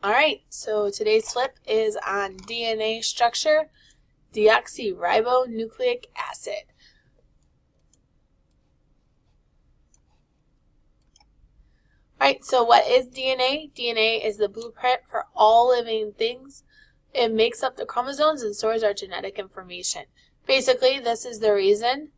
Alright, so today's flip is on DNA structure, deoxyribonucleic acid. Alright, so what is DNA? DNA is the blueprint for all living things. It makes up the chromosomes and stores our genetic information. Basically, this is the reason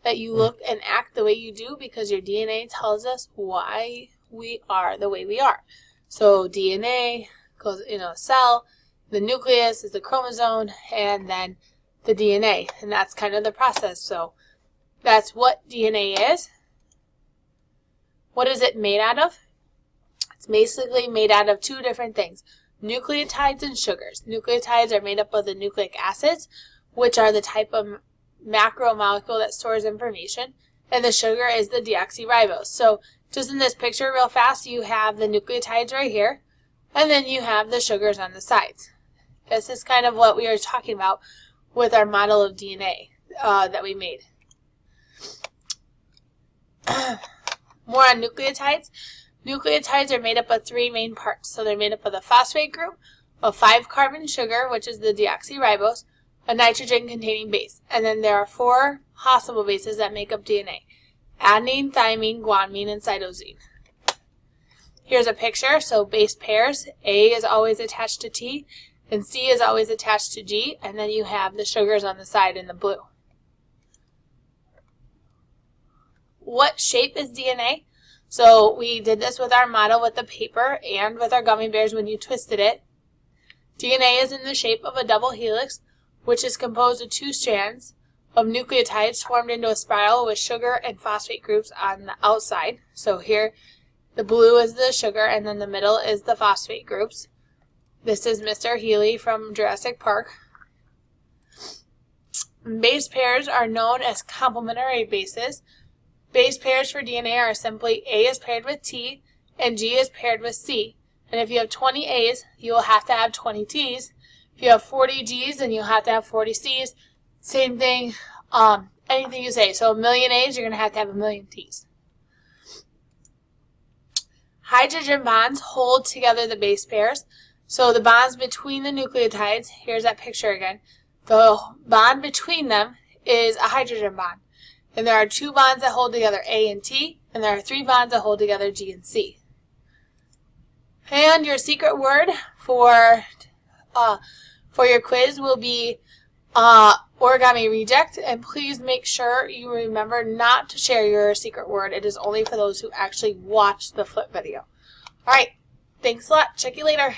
that you look and act the way you do, because your DNA tells us why we are the way we are. So DNA goes in a cell, the nucleus is the chromosome, and then the DNA, and that's kind of the process. So that's what DNA is. What is it made out of? It's basically made out of two different things, nucleotides and sugars. Nucleotides are made up of the nucleic acids, which are the type of macromolecule that stores information, and the sugar is the deoxyribose. So just in this picture real fast, you have the nucleotides right here, and then you have the sugars on the sides. This is kind of what we were talking about with our model of DNA that we made. More on nucleotides. Nucleotides are made up of three main parts. So they're made up of the phosphate group, a 5-carbon sugar, which is the deoxyribose, a nitrogen-containing base. And then there are 4 possible bases that make up DNA: adenine, thymine, guanine, and cytosine. Here's a picture. So base pairs, A is always attached to T, and C is always attached to G, and then you have the sugars on the side in the blue. What shape is DNA? So we did this with our model with the paper and with our gummy bears when you twisted it. DNA is in the shape of a double helix, which is composed of 2 strands of nucleotides formed into a spiral with sugar and phosphate groups on the outside. So here the blue is the sugar, and then the middle is the phosphate groups. This is Mr. Healy from Jurassic Park. Base pairs are known as complementary bases. Base pairs for DNA are simply A is paired with T and G is paired with C. And if you have 20 A's, you will have to have 20 T's. If you have 40 G's, then you'll have to have 40 C's. Same thing, anything you say. So 1,000,000 A's, you're going to have 1,000,000 T's. Hydrogen bonds hold together the base pairs. So the bonds between the nucleotides, here's that picture again, the bond between them is a hydrogen bond. And there are 2 bonds that hold together A and T, and there are 3 bonds that hold together G and C. And your secret word for your quiz will be origami reject, and please make sure you remember not to share your secret word. It is only for those who actually watch the flip video. Alright, thanks a lot. Check you later.